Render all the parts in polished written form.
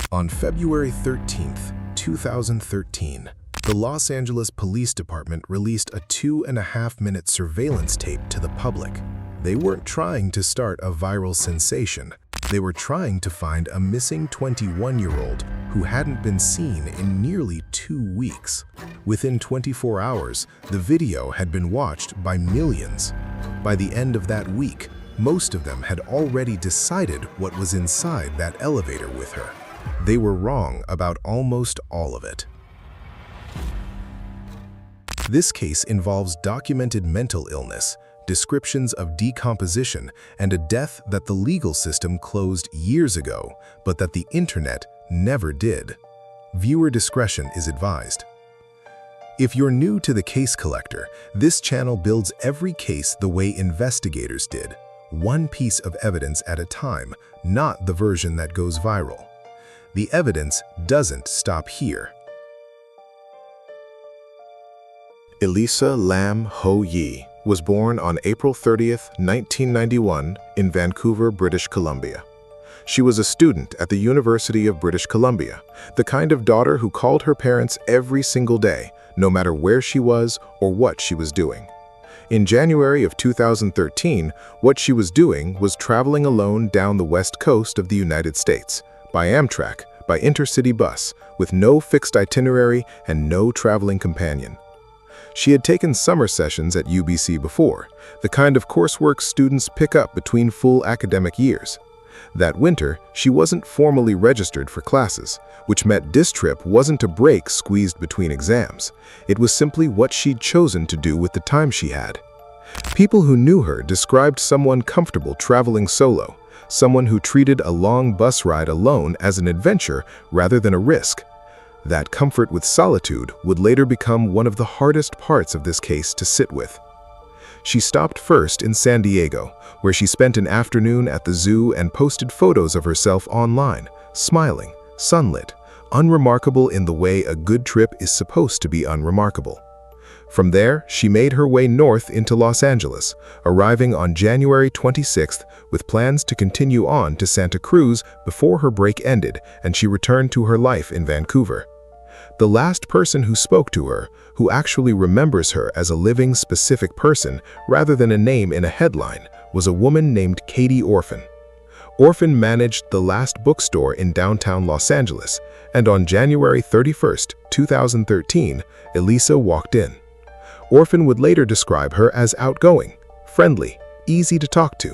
On February 13, 2013, the Los Angeles Police Department released a 2.5-minute surveillance tape to the public. They weren't trying to start a viral sensation. They were trying to find a missing 21-year-old who hadn't been seen in nearly 2 weeks. Within 24 hours, the video had been watched by millions. By the end of that week, most of them had already decided what was inside that elevator with her. They were wrong about almost all of it. This case involves documented mental illness, descriptions of decomposition, and a death that the legal system closed years ago, but that the internet never did. Viewer discretion is advised. If you're new to The Case Collector, this channel builds every case the way investigators did, one piece of evidence at a time, not the version that goes viral. The evidence doesn't stop here. Elisa Lam Ho-Yi was born on April 30, 1991, in Vancouver, British Columbia. She was a student at the University of British Columbia, the kind of daughter who called her parents every single day, no matter where she was or what she was doing. In January of 2013, what she was doing was traveling alone down the west coast of the United States, by Amtrak, by intercity bus, with no fixed itinerary and no traveling companion. She had taken summer sessions at UBC before, the kind of coursework students pick up between full academic years. That winter, she wasn't formally registered for classes, which meant this trip wasn't a break squeezed between exams. It was simply what she'd chosen to do with the time she had. People who knew her described someone comfortable traveling solo, someone who treated a long bus ride alone as an adventure rather than a risk. That comfort with solitude would later become one of the hardest parts of this case to sit with. She stopped first in San Diego, where she spent an afternoon at the zoo and posted photos of herself online, smiling, sunlit, unremarkable in the way a good trip is supposed to be unremarkable. From there, she made her way north into Los Angeles, arriving on January 26th with plans to continue on to Santa Cruz before her break ended and she returned to her life in Vancouver. The last person who spoke to her, who actually remembers her as a living, specific person rather than a name in a headline, was a woman named Katie Orphan. Orphan managed the Last bookstore in downtown Los Angeles, and on January 31st, 2013, Elisa walked in. Orphan would later describe her as outgoing, friendly, easy to talk to.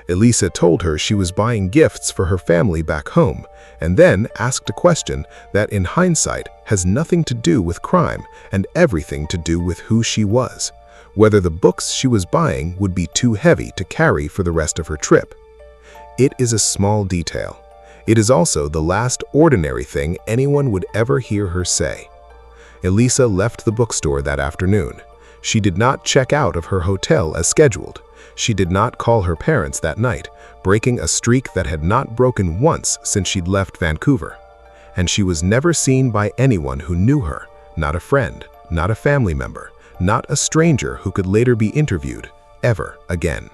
Elisa told her she was buying gifts for her family back home, and then asked a question that in hindsight has nothing to do with crime and everything to do with who she was, whether the books she was buying would be too heavy to carry for the rest of her trip. It is a small detail. It is also the last ordinary thing anyone would ever hear her say. Elisa left the bookstore that afternoon. She did not check out of her hotel as scheduled. She did not call her parents that night, breaking a streak that had not broken once since she'd left Vancouver. And she was never seen by anyone who knew her, not a friend, not a family member, not a stranger who could later be interviewed, ever again.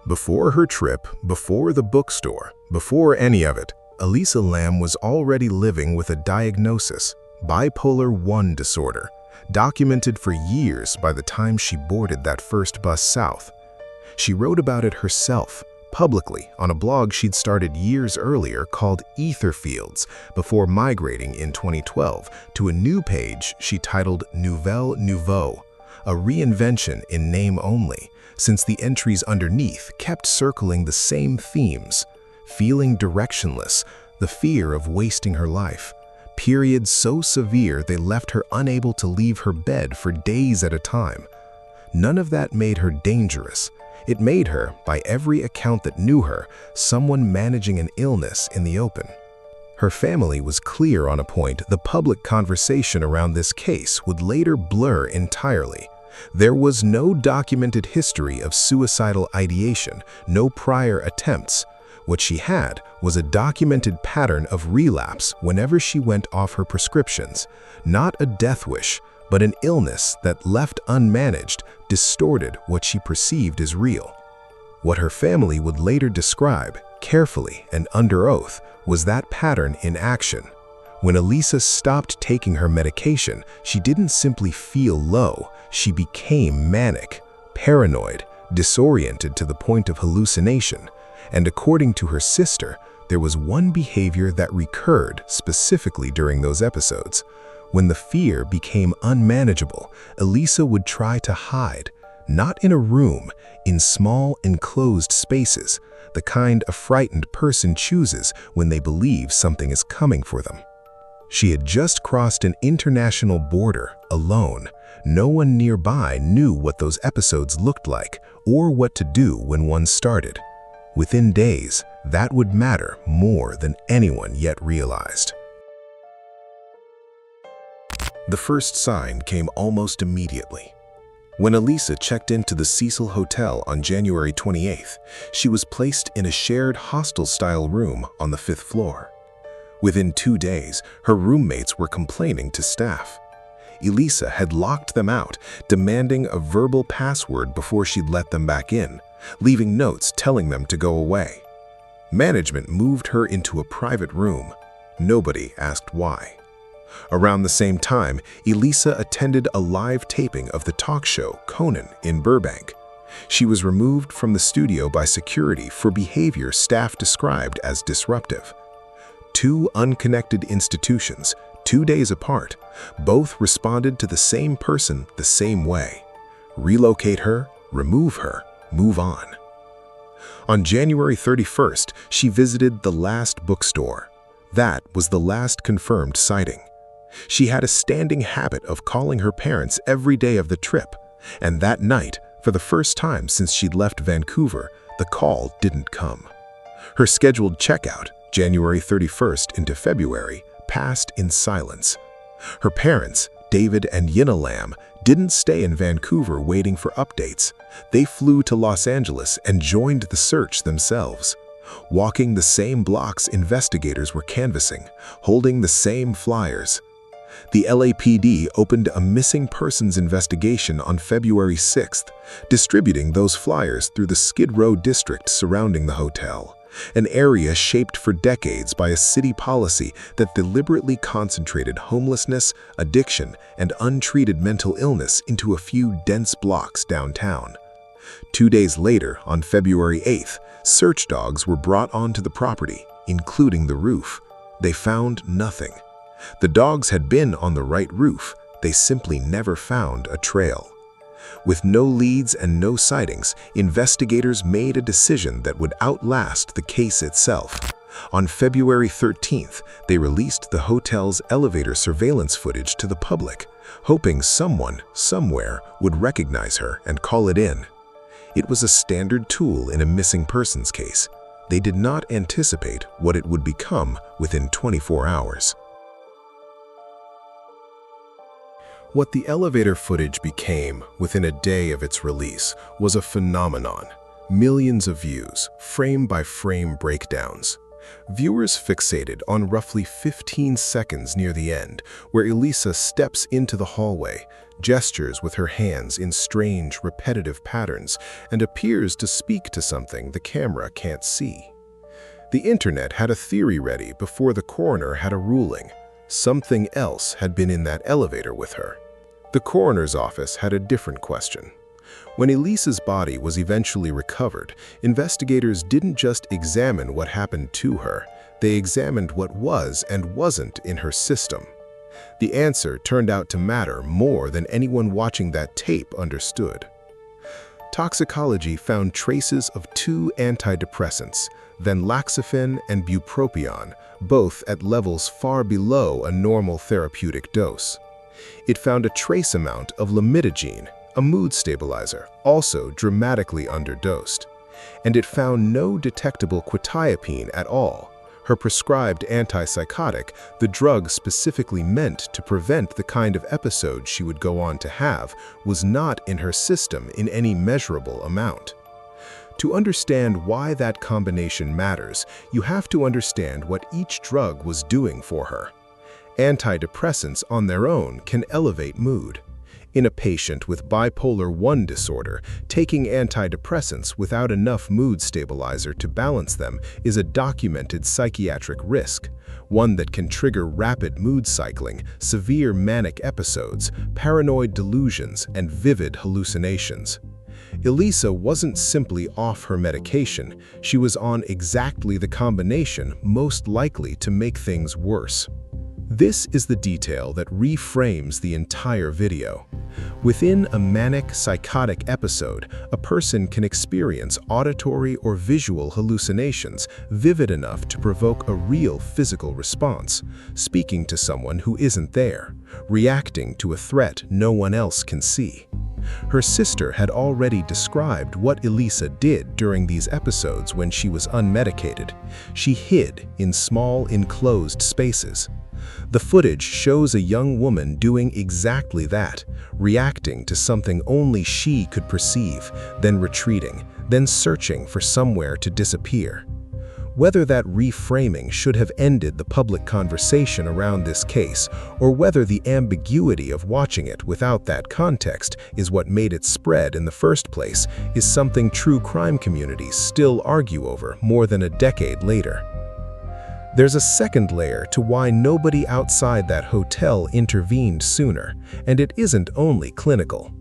Before her trip, before the bookstore, before any of it, Elisa Lam was already living with a diagnosis, bipolar I disorder, documented for years by the time she boarded that first bus south. She wrote about it herself, publicly, on a blog she'd started years earlier called Etherfields, before migrating in 2012 to a new page she titled Nouvelle Nouveau, a reinvention in name only, since the entries underneath kept circling the same themes: feeling directionless, the fear of wasting her life, periods so severe they left her unable to leave her bed for days at a time. None of that made her dangerous. It made her, by every account that knew her, someone managing an illness in the open. Her family was clear on a point the public conversation around this case would later blur entirely. There was no documented history of suicidal ideation, no prior attempts. What she had was a documented pattern of relapse whenever she went off her prescriptions, not a death wish, but an illness that, left unmanaged, distorted what she perceived as real. What her family would later describe, carefully and under oath, was that pattern in action. When Elisa stopped taking her medication, she didn't simply feel low, she became manic, paranoid, disoriented to the point of hallucination. And according to her sister, there was one behavior that recurred specifically during those episodes. When the fear became unmanageable, Elisa would try to hide, not in a room, in small enclosed spaces, the kind a frightened person chooses when they believe something is coming for them. She had just crossed an international border alone. No one nearby knew what those episodes looked like or what to do when one started. Within days, that would matter more than anyone yet realized. The first sign came almost immediately. When Elisa checked into the Cecil Hotel on January 28th, she was placed in a shared hostel-style room on the 5th floor. Within 2 days, her roommates were complaining to staff. Elisa had locked them out, demanding a verbal password before she'd let them back in, leaving notes telling them to go away. Management moved her into a private room. Nobody asked why. Around the same time, Elisa attended a live taping of the talk show Conan in Burbank. She was removed from the studio by security for behavior staff described as disruptive. 2 unconnected institutions, 2 days apart, both responded to the same person the same way. Relocate her, remove her, move on. On January 31st, she visited the last bookstore. That was the last confirmed sighting. She had a standing habit of calling her parents every day of the trip, and that night, for the first time since she'd left Vancouver, the call didn't come. Her scheduled checkout, January 31st into February, passed in silence. Her parents, David and Elisa Lam, didn't stay in Vancouver waiting for updates. They flew to Los Angeles and joined the search themselves. Walking the same blocks investigators were canvassing, holding the same flyers. The LAPD opened a missing persons investigation on February 6th, distributing those flyers through the Skid Row district surrounding the hotel, an area shaped for decades by a city policy that deliberately concentrated homelessness, addiction, and untreated mental illness into a few dense blocks downtown. 2 days later, on February 8th, search dogs were brought onto the property, including the roof. They found nothing. The dogs had been on the right roof. They simply never found a trail. With no leads and no sightings, investigators made a decision that would outlast the case itself. On February 13th, they released the hotel's elevator surveillance footage to the public, hoping someone, somewhere, would recognize her and call it in. It was a standard tool in a missing persons case. They did not anticipate what it would become within 24 hours. What the elevator footage became within a day of its release was a phenomenon. Millions of views, frame-by-frame breakdowns. Viewers fixated on roughly 15 seconds near the end, where Elisa steps into the hallway, gestures with her hands in strange, repetitive patterns, and appears to speak to something the camera can't see. The internet had a theory ready before the coroner had a ruling. Something else had been in that elevator with her. The coroner's office had a different question. When Elisa's body was eventually recovered, investigators didn't just examine what happened to her, they examined what was and wasn't in her system. The answer turned out to matter more than anyone watching that tape understood. Toxicology found traces of 2 antidepressants, venlafaxine and bupropion, both at levels far below a normal therapeutic dose. It found a trace amount of lamidogene, a mood stabilizer, also dramatically underdosed. And it found no detectable quetiapine at all, her prescribed antipsychotic, the drug specifically meant to prevent the kind of episode she would go on to have, was not in her system in any measurable amount. To understand why that combination matters, you have to understand what each drug was doing for her. Antidepressants on their own can elevate mood. In a patient with bipolar I disorder, taking antidepressants without enough mood stabilizer to balance them is a documented psychiatric risk, one that can trigger rapid mood cycling, severe manic episodes, paranoid delusions, and vivid hallucinations. Elisa wasn't simply off her medication, she was on exactly the combination most likely to make things worse. This is the detail that reframes the entire video. Within a manic, psychotic episode, a person can experience auditory or visual hallucinations vivid enough to provoke a real physical response, speaking to someone who isn't there, reacting to a threat no one else can see. Her sister had already described what Elisa did during these episodes when she was unmedicated. She hid in small, enclosed spaces. The footage shows a young woman doing exactly that, reacting to something only she could perceive, then retreating, then searching for somewhere to disappear. Whether that reframing should have ended the public conversation around this case, or whether the ambiguity of watching it without that context is what made it spread in the first place, is something true crime communities still argue over more than a decade later. There's a second layer to why nobody outside that hotel intervened sooner, and it isn't only clinical.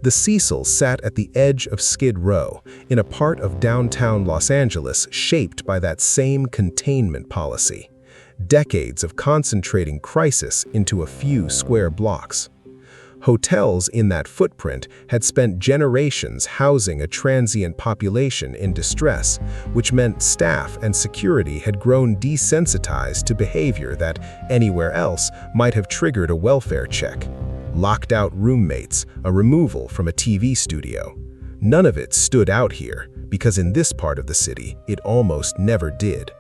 The Cecil sat at the edge of Skid Row, in a part of downtown Los Angeles shaped by that same containment policy. Decades of concentrating crisis into a few square blocks. Hotels in that footprint had spent generations housing a transient population in distress, which meant staff and security had grown desensitized to behavior that anywhere else might have triggered a welfare check. Locked out roommates, a removal from a TV studio. None of it stood out here, because in this part of the city, it almost never did.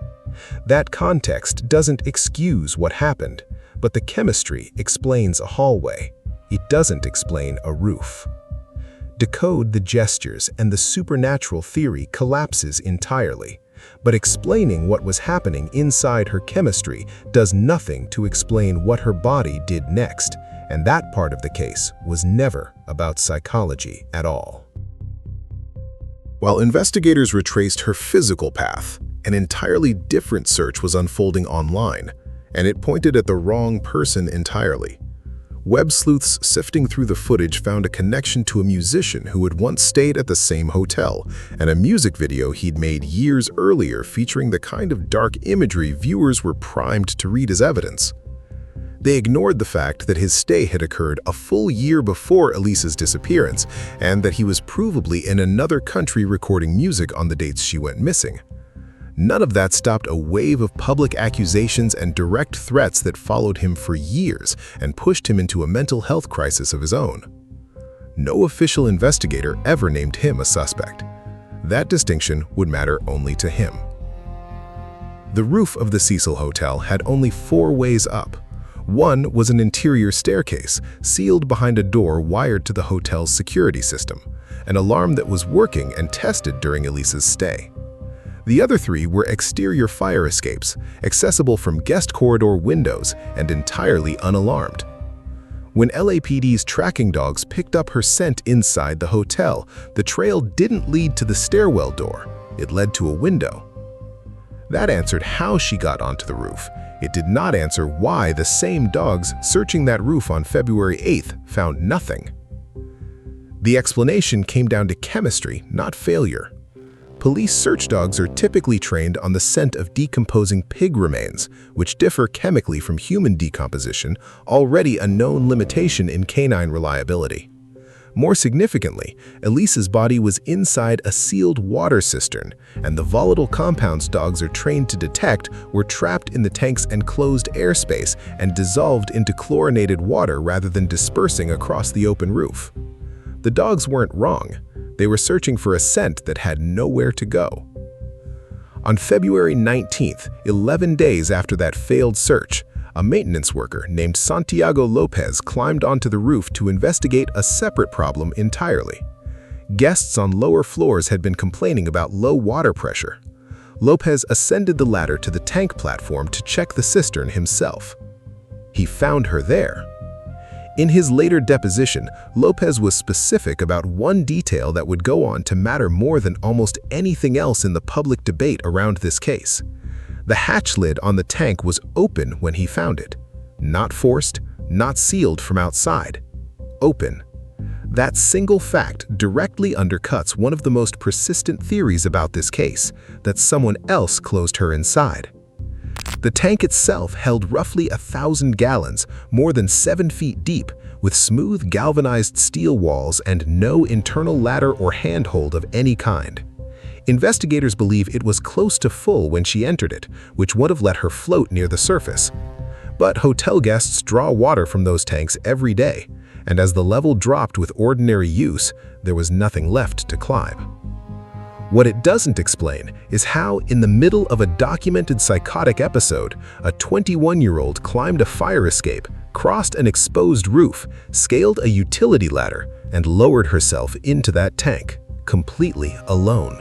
That context doesn't excuse what happened, but the chemistry explains a hallway. It doesn't explain a roof. Decode the gestures and the supernatural theory collapses entirely, but explaining what was happening inside her chemistry does nothing to explain what her body did next, and that part of the case was never about psychology at all. While investigators retraced her physical path, an entirely different search was unfolding online, and it pointed at the wrong person entirely. Web sleuths sifting through the footage found a connection to a musician who had once stayed at the same hotel, and a music video he'd made years earlier featuring the kind of dark imagery viewers were primed to read as evidence. They ignored the fact that his stay had occurred a full year before Elisa's disappearance, and that he was provably in another country recording music on the dates she went missing. None of that stopped a wave of public accusations and direct threats that followed him for years and pushed him into a mental health crisis of his own. No official investigator ever named him a suspect. That distinction would matter only to him. The roof of the Cecil Hotel had only 4 ways up. One was an interior staircase, sealed behind a door wired to the hotel's security system, an alarm that was working and tested during Elisa's stay. The other 3 were exterior fire escapes, accessible from guest corridor windows and entirely unalarmed. When LAPD's tracking dogs picked up her scent inside the hotel, the trail didn't lead to the stairwell door, it led to a window. That answered how she got onto the roof. It did not answer why the same dogs searching that roof on February 8th found nothing. The explanation came down to chemistry, not failure. Police search dogs are typically trained on the scent of decomposing pig remains, which differ chemically from human decomposition, already a known limitation in canine reliability. More significantly, Elisa's body was inside a sealed water cistern, and the volatile compounds dogs are trained to detect were trapped in the tank's enclosed airspace and dissolved into chlorinated water rather than dispersing across the open roof. The dogs weren't wrong. They were searching for a scent that had nowhere to go. On February 19th, 11 days after that failed search, a maintenance worker named Santiago Lopez climbed onto the roof to investigate a separate problem entirely. Guests on lower floors had been complaining about low water pressure. Lopez ascended the ladder to the tank platform to check the cistern himself. He found her there. In his later deposition, Lopez was specific about one detail that would go on to matter more than almost anything else in the public debate around this case. The hatch lid on the tank was open when he found it. Not forced, not sealed from outside. Open. That single fact directly undercuts one of the most persistent theories about this case, that someone else closed her inside. The tank itself held roughly 1,000 gallons, more than 7 feet deep, with smooth galvanized steel walls and no internal ladder or handhold of any kind. Investigators believe it was close to full when she entered it, which would have let her float near the surface. But hotel guests draw water from those tanks every day, and as the level dropped with ordinary use, there was nothing left to climb. What it doesn't explain is how, in the middle of a documented psychotic episode, a 21-year-old climbed a fire escape, crossed an exposed roof, scaled a utility ladder, and lowered herself into that tank, completely alone.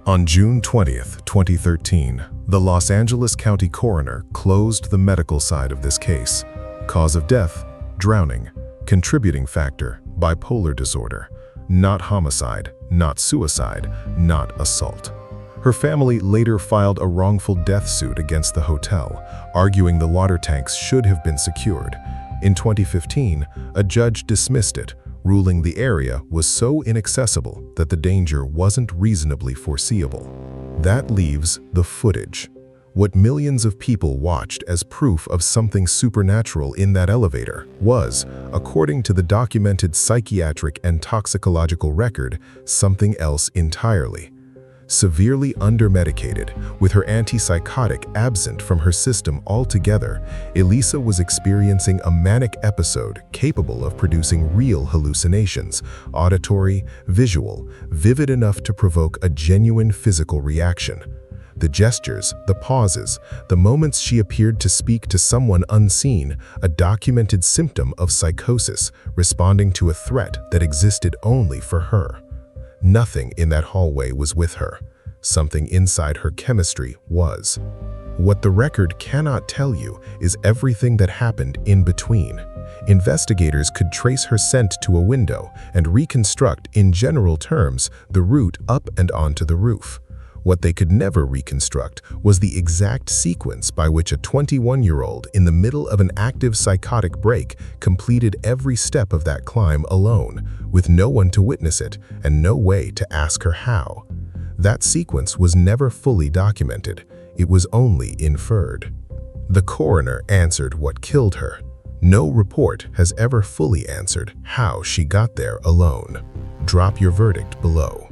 On June 20, 2013, the Los Angeles County Coroner closed the medical side of this case. Cause of death: drowning. Contributing factor: bipolar disorder. Not homicide, not suicide, not assault. Her family later filed a wrongful death suit against the hotel, arguing the water tanks should have been secured. In 2015, a judge dismissed it, ruling the area was so inaccessible that the danger wasn't reasonably foreseeable. That leaves the footage. What millions of people watched as proof of something supernatural in that elevator was, according to the documented psychiatric and toxicological record, something else entirely. Severely undermedicated, with her antipsychotic absent from her system altogether, Elisa was experiencing a manic episode capable of producing real hallucinations, auditory, visual, vivid enough to provoke a genuine physical reaction. The gestures, the pauses, the moments she appeared to speak to someone unseen, a documented symptom of psychosis, responding to a threat that existed only for her. Nothing in that hallway was with her. Something inside her chemistry was. What the record cannot tell you is everything that happened in between. Investigators could trace her scent to a window and reconstruct, in general terms, the route up and onto the roof. What they could never reconstruct was the exact sequence by which a 21-year-old in the middle of an active psychotic break completed every step of that climb alone, with no one to witness it and no way to ask her how. That sequence was never fully documented. It was only inferred. The coroner answered what killed her. No report has ever fully answered how she got there alone. Drop your verdict below.